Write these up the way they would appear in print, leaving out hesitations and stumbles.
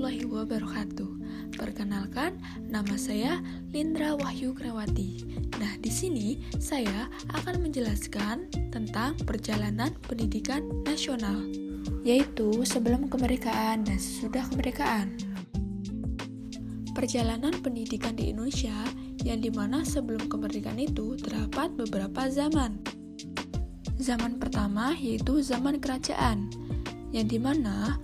warahmatullahi wabarakatuh. Perkenalkan, nama saya Lindra Wahyu Grawati. Nah, di sini saya akan menjelaskan tentang perjalanan pendidikan nasional, yaitu sebelum kemerdekaan dan sesudah kemerdekaan. Perjalanan pendidikan di Indonesia yang dimana sebelum kemerdekaan itu terdapat beberapa zaman. Zaman pertama yaitu zaman kerajaan, yang dimana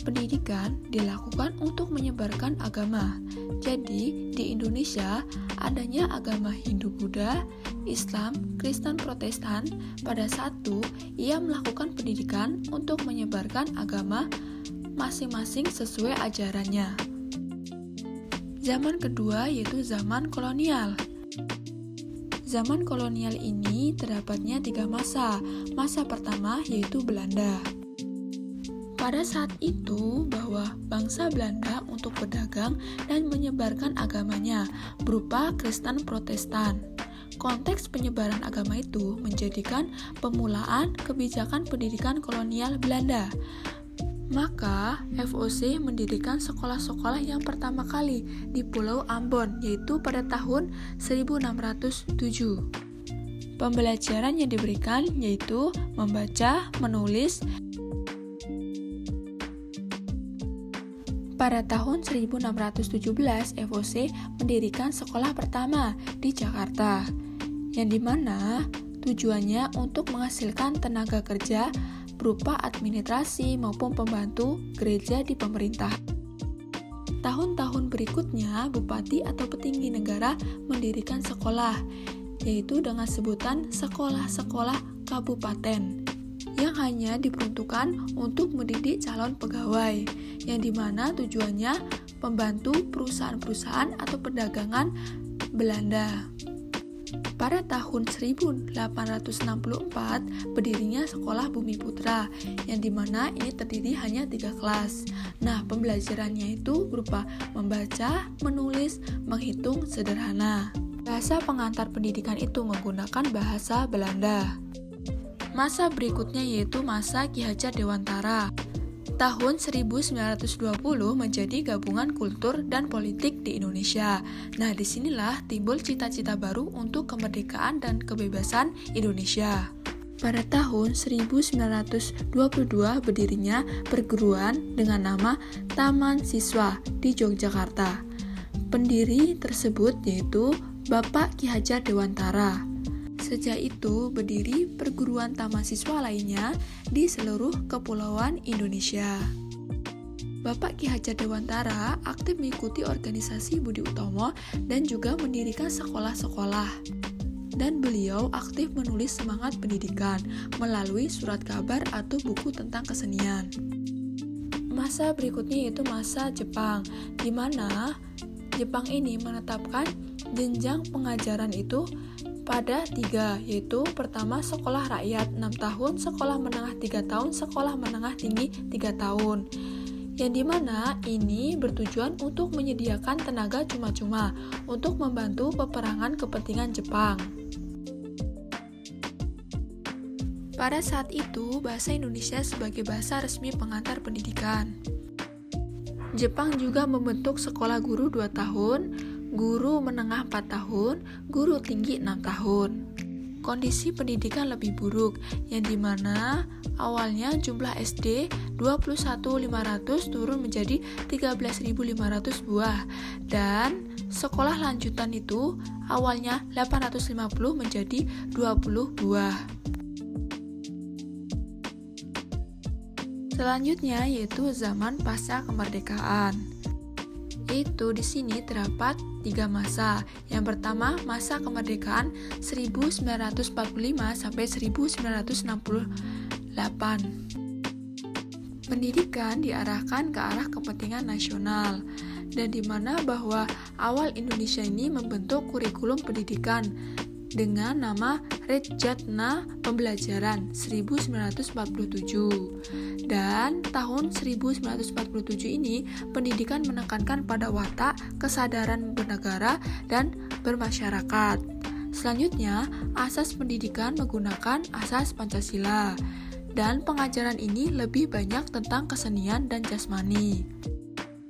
pendidikan dilakukan untuk menyebarkan agama. Jadi, di Indonesia adanya agama Hindu-Buddha, Islam, Kristen, Protestan. Pada saat itu, ia melakukan pendidikan untuk menyebarkan agama masing-masing sesuai ajarannya. Zaman kedua yaitu zaman kolonial. Zaman kolonial ini terdapatnya 3 masa. Masa pertama yaitu Belanda. Pada saat itu, bahwa bangsa Belanda untuk berdagang dan menyebarkan agamanya berupa Kristen Protestan. Konteks penyebaran agama itu menjadikan pemulaan kebijakan pendidikan kolonial Belanda. Maka, FOC mendirikan sekolah-sekolah yang pertama kali di Pulau Ambon, yaitu pada tahun 1607. Pembelajaran yang diberikan yaitu membaca, menulis. Pada tahun 1617, FOC mendirikan sekolah pertama di Jakarta, yang dimana tujuannya untuk menghasilkan tenaga kerja berupa administrasi maupun pembantu gereja di pemerintah. Tahun-tahun berikutnya, bupati atau petinggi negara mendirikan sekolah, yaitu dengan sebutan sekolah-sekolah kabupaten, yang hanya diperuntukkan untuk mendidik calon pegawai, yang dimana tujuannya membantu perusahaan-perusahaan atau perdagangan Belanda. Pada tahun 1864, berdirinya Sekolah Bumi Putra, yang dimana ini terdiri hanya 3 kelas. Nah, pembelajarannya itu berupa membaca, menulis, menghitung sederhana. Bahasa pengantar pendidikan itu menggunakan bahasa Belanda. Masa berikutnya yaitu masa Ki Hajar Dewantara. Tahun 1920 menjadi gabungan kultur dan politik di Indonesia. Nah, disinilah timbul cita-cita baru untuk kemerdekaan dan kebebasan Indonesia. Pada tahun 1922 berdirinya perguruan dengan nama Taman Siswa di Yogyakarta. Pendiri tersebut yaitu Bapak Ki Hajar Dewantara. Sejak itu berdiri perguruan taman siswa lainnya di seluruh kepulauan Indonesia. Bapak Ki Hajar Dewantara aktif mengikuti organisasi Budi Utomo dan juga mendirikan sekolah-sekolah. Dan beliau aktif menulis semangat pendidikan melalui surat kabar atau buku tentang kesenian. Masa berikutnya yaitu masa Jepang, di mana Jepang ini menetapkan jenjang pengajaran itu pada 3, yaitu pertama sekolah rakyat 6 tahun, sekolah menengah 3 tahun, sekolah menengah tinggi 3 tahun. Yang dimana ini bertujuan untuk menyediakan tenaga cuma-cuma untuk membantu peperangan kepentingan Jepang. Pada saat itu, bahasa Indonesia sebagai bahasa resmi pengantar pendidikan. Jepang juga membentuk sekolah guru 2 tahun, guru menengah 4 tahun, guru tinggi 6 tahun. Kondisi pendidikan lebih buruk, yang dimana awalnya jumlah SD 21.500 turun menjadi 13.500 buah, dan sekolah lanjutan itu awalnya 850 menjadi 20 buah. Selanjutnya yaitu zaman pasca kemerdekaan. Itu di sini terdapat 3 masa. Yang pertama, masa kemerdekaan 1945 sampai 1968. Pendidikan diarahkan ke arah kepentingan nasional, dan di mana bahwa awal Indonesia ini membentuk kurikulum pendidikan dengan nama Redjatna Pembelajaran 1947. Dan tahun 1947 ini pendidikan menekankan pada watak, kesadaran bernegara, dan bermasyarakat. Selanjutnya, asas pendidikan menggunakan asas Pancasila. Dan pengajaran ini lebih banyak tentang kesenian dan jasmani.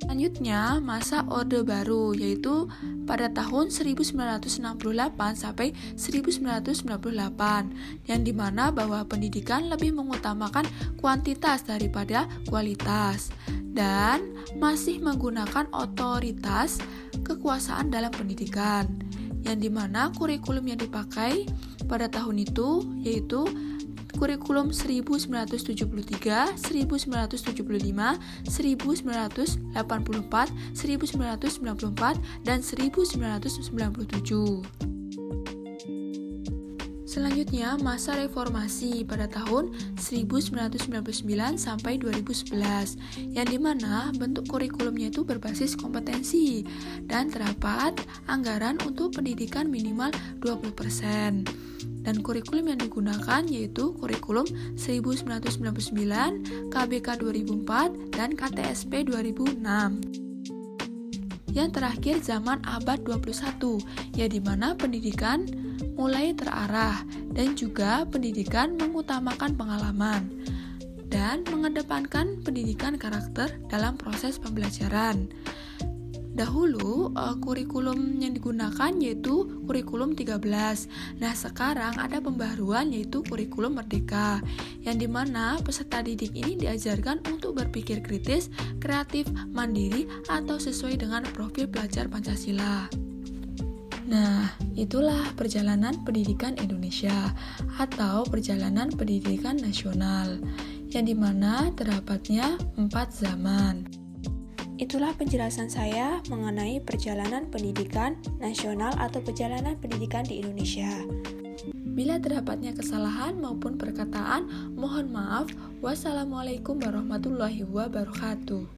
Selanjutnya, masa Orde Baru, yaitu pada tahun 1968 sampai 1998, yang dimana bahwa pendidikan lebih mengutamakan kuantitas daripada kualitas, dan masih menggunakan otoritas kekuasaan dalam pendidikan, yang dimana kurikulum yang dipakai pada tahun itu yaitu kurikulum 1973, 1975, 1984, 1994, dan 1997. Selanjutnya, masa reformasi pada tahun 1999 sampai 2011, yang dimana bentuk kurikulumnya itu berbasis kompetensi dan terdapat anggaran untuk pendidikan minimal 20%. Dan kurikulum yang digunakan yaitu kurikulum 1999, KBK 2004, dan KTSP 2006. Yang terakhir zaman abad 21, ya di mana pendidikan mulai terarah dan juga pendidikan mengutamakan pengalaman dan mengedepankan pendidikan karakter dalam proses pembelajaran. Dahulu kurikulum yang digunakan yaitu kurikulum 13. Nah, sekarang ada pembaruan yaitu kurikulum merdeka, yang dimana peserta didik ini diajarkan untuk berpikir kritis, kreatif, mandiri, atau sesuai dengan profil pelajar Pancasila. Nah, itulah perjalanan pendidikan Indonesia atau perjalanan pendidikan nasional, yang dimana terdapatnya 4 zaman. Itulah penjelasan saya mengenai perjalanan pendidikan nasional atau perjalanan pendidikan di Indonesia. Bila terdapatnya kesalahan maupun perkataan, mohon maaf. Wassalamualaikum warahmatullahi wabarakatuh.